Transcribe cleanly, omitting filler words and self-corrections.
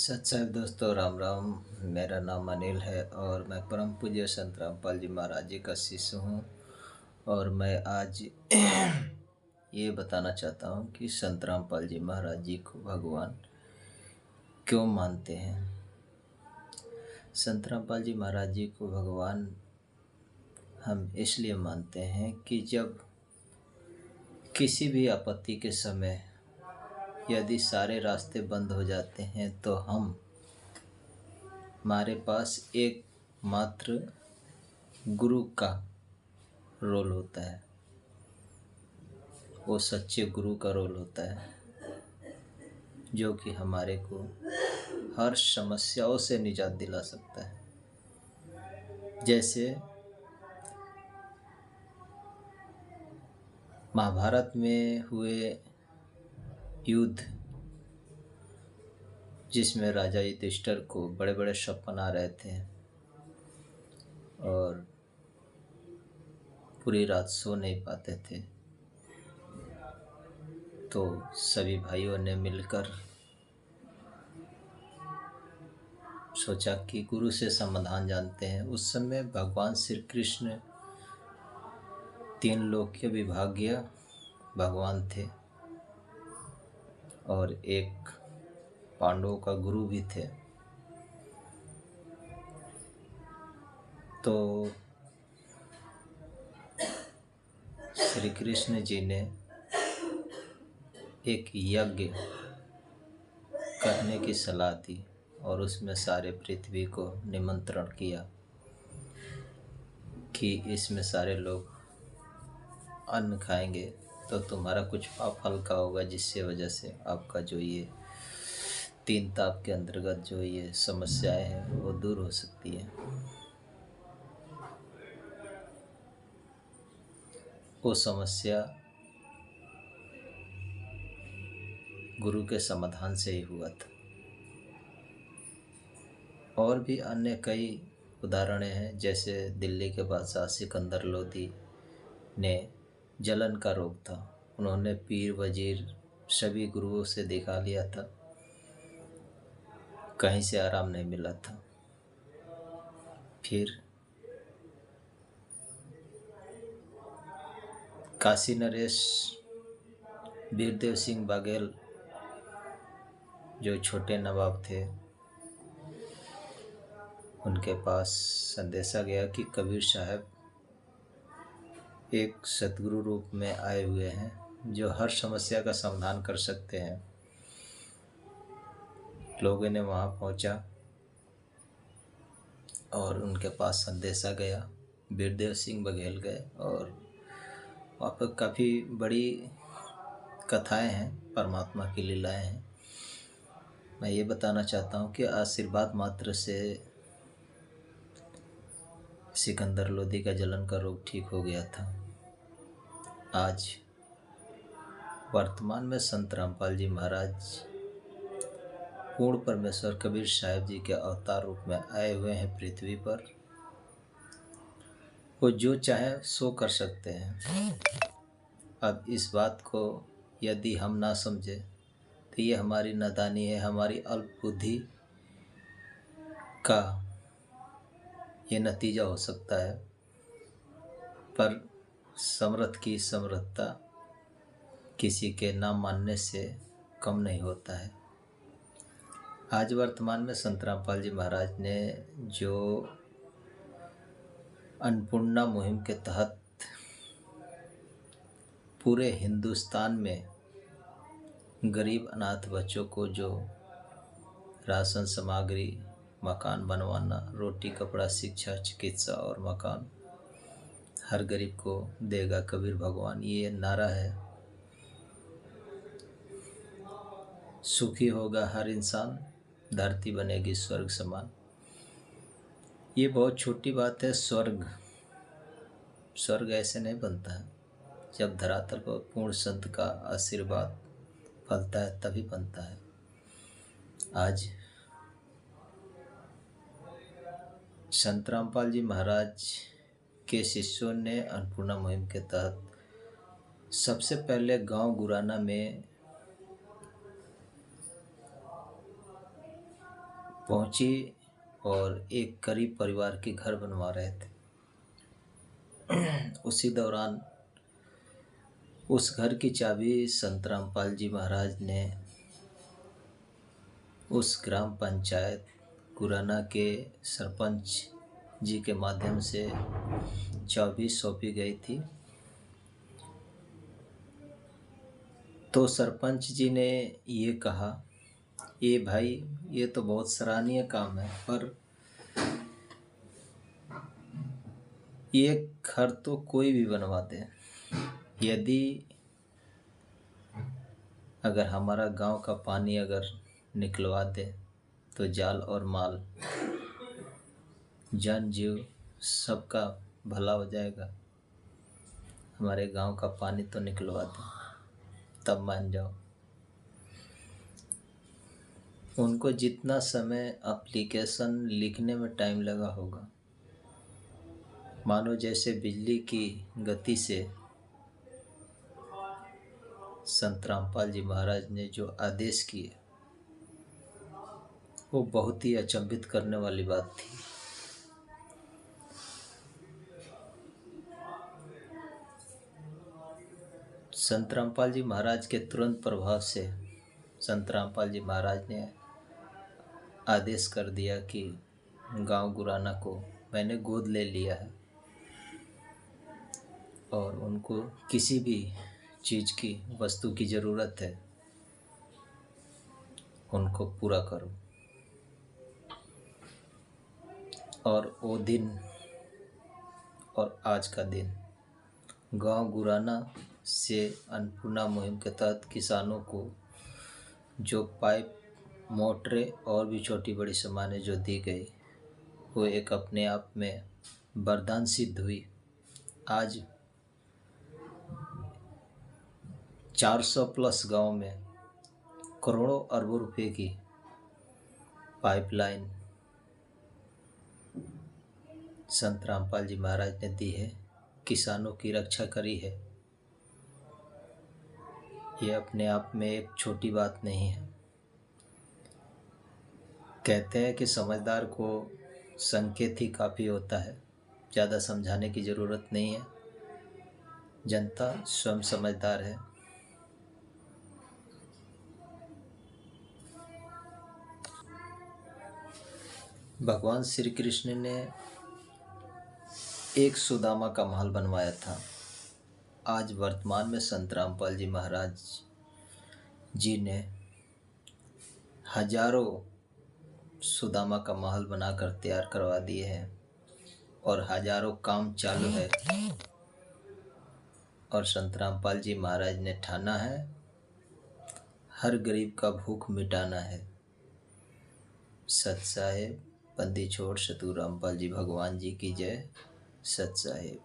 सत साहिब दोस्तों, राम राम। मेरा नाम अनिल है और मैं परम पूज्य संत रामपाल जी महाराज जी का शिष्य हूँ। और मैं आज ये बताना चाहता हूँ कि संत रामपाल जी महाराज जी को भगवान क्यों मानते हैं। संत रामपाल जी महाराज जी को भगवान हम इसलिए मानते हैं कि जब किसी भी आपत्ति के समय यदि सारे रास्ते बंद हो जाते हैं तो हमारे पास एक मात्र गुरु का रोल होता है। वो सच्चे गुरु का रोल होता है जो कि हमारे को हर समस्याओं से निजात दिला सकता है। जैसे महाभारत में हुए युद्ध, जिसमें राजा युधिष्ठिर को बड़े बड़े सपने आ रहे थे और पूरी रात सो नहीं पाते थे, तो सभी भाइयों ने मिलकर सोचा कि गुरु से समाधान जानते हैं। उस समय भगवान श्री कृष्ण 3 लोक के विभागीय भगवान थे और एक पांडवों का गुरु भी थे। तो श्री कृष्ण जी ने एक यज्ञ करने की सलाह दी और उसमें सारे पृथ्वी को निमंत्रण किया कि इसमें सारे लोग अन्न खाएंगे तो तुम्हारा कुछ पाप हल्का होगा, जिससे वजह से आपका जो ये 3 ताप के अंतर्गत जो ये समस्याएं हैं वो दूर हो सकती है। वो समस्या गुरु के समाधान से ही हुआ था। और भी अन्य कई उदाहरण हैं, जैसे दिल्ली के बादशाह सिकंदर लोदी ने जलन का रोग था। उन्होंने पीर वजीर सभी गुरुओं से दिखा लिया था, कहीं से आराम नहीं मिला था। फिर काशी नरेश वीरदेव सिंह बघेल जो छोटे नवाब थे, उनके पास संदेशा गया कि कबीर साहब एक सतगुरु रूप में आए हुए हैं जो हर समस्या का समाधान कर सकते हैं। लोगों ने वहाँ पहुँचा और उनके पास संदेशा गया। वीरदेव सिंह बघेल गए और वहाँ पर काफ़ी बड़ी कथाएं हैं, परमात्मा की लीलाएं हैं। मैं ये बताना चाहता हूँ कि आशीर्वाद मात्र से सिकंदर लोदी का जलन का रोग ठीक हो गया था। आज वर्तमान में संत रामपाल जी महाराज पूर्ण परमेश्वर कबीर साहब जी के अवतार रूप में आए हुए हैं पृथ्वी पर। वो जो चाहे सो कर सकते हैं। अब इस बात को यदि हम ना समझे तो ये हमारी नादानी है, हमारी अल्प बुद्धि का ये नतीजा हो सकता है। पर समर्थ की समर्थता किसी के ना मानने से कम नहीं होता है। आज वर्तमान में संत रामपाल जी महाराज ने जो अन्नपूर्णा मुहिम के तहत पूरे हिंदुस्तान में गरीब अनाथ बच्चों को जो राशन सामग्री, मकान बनवाना, रोटी कपड़ा, शिक्षा, चिकित्सा और मकान हर गरीब को देगा कबीर भगवान, ये नारा है। सुखी होगा हर इंसान, धरती बनेगी स्वर्ग समान। ये बहुत छोटी बात है। स्वर्ग ऐसे नहीं बनता है, जब धरातल पर पूर्ण संत का आशीर्वाद फलता है तभी बनता है। आज संत रामपाल जी महाराज के शिष्यों ने अन्नपूर्णा मुहिम के तहत सबसे पहले गांव गुराना में पहुंची और एक गरीब परिवार के घर बनवा रहे थे। उसी दौरान उस घर की चाबी संत रामपाल जी महाराज ने उस ग्राम पंचायत गुराना के सरपंच जी के माध्यम से चाबी सौंपी गई थी। तो सरपंच जी ने ये कहा, ये भाई ये तो बहुत सराहनीय काम है, पर ये घर तो कोई भी बनवा दे, यदि अगर हमारा गांव का पानी अगर निकलवा दे तो जाल और माल जन जीव सबका भला हो जाएगा। हमारे गांव का पानी तो निकलवा दे, तब मान जाओ। उनको जितना समय एप्लीकेशन लिखने में टाइम लगा होगा, मानो जैसे बिजली की गति से संत रामपाल जी महाराज ने जो आदेश किए वो बहुत ही अचंभित करने वाली बात थी। संत रामपाल जी महाराज के तुरंत प्रभाव से संत रामपाल जी महाराज ने आदेश कर दिया कि गांव गुराना को मैंने गोद ले लिया है और उनको किसी भी चीज़ की वस्तु की ज़रूरत है, उनको पूरा करो। और वो दिन और आज का दिन गांव गुराना से अन्नपूर्णा मुहिम के तहत किसानों को जो पाइप, मोटरें और भी छोटी बड़ी सामानें जो दी गई, वो एक अपने आप में वरदान सिद्ध हुई। आज 400 प्लस गांव में करोड़ों अरबों रुपए की पाइपलाइन संत रामपाल जी महाराज ने दी है, किसानों की रक्षा करी है। ये अपने आप में एक छोटी बात नहीं है। कहते हैं कि समझदार को संकेत ही काफ़ी होता है, ज़्यादा समझाने की ज़रूरत नहीं है। जनता स्वयं समझदार है। भगवान श्री कृष्ण ने एक सुदामा का महल बनवाया था। आज वर्तमान में संत रामपाल जी महाराज जी ने हजारों सुदामा का महल बनाकर तैयार करवा दिए हैं और हजारों काम चालू है। और संत रामपाल जी महाराज ने ठाना है, हर गरीब का भूख मिटाना है। सत साहेब, बंदी छोड़ सतगुरु रामपाल जी भगवान जी की जय। सत साहेब।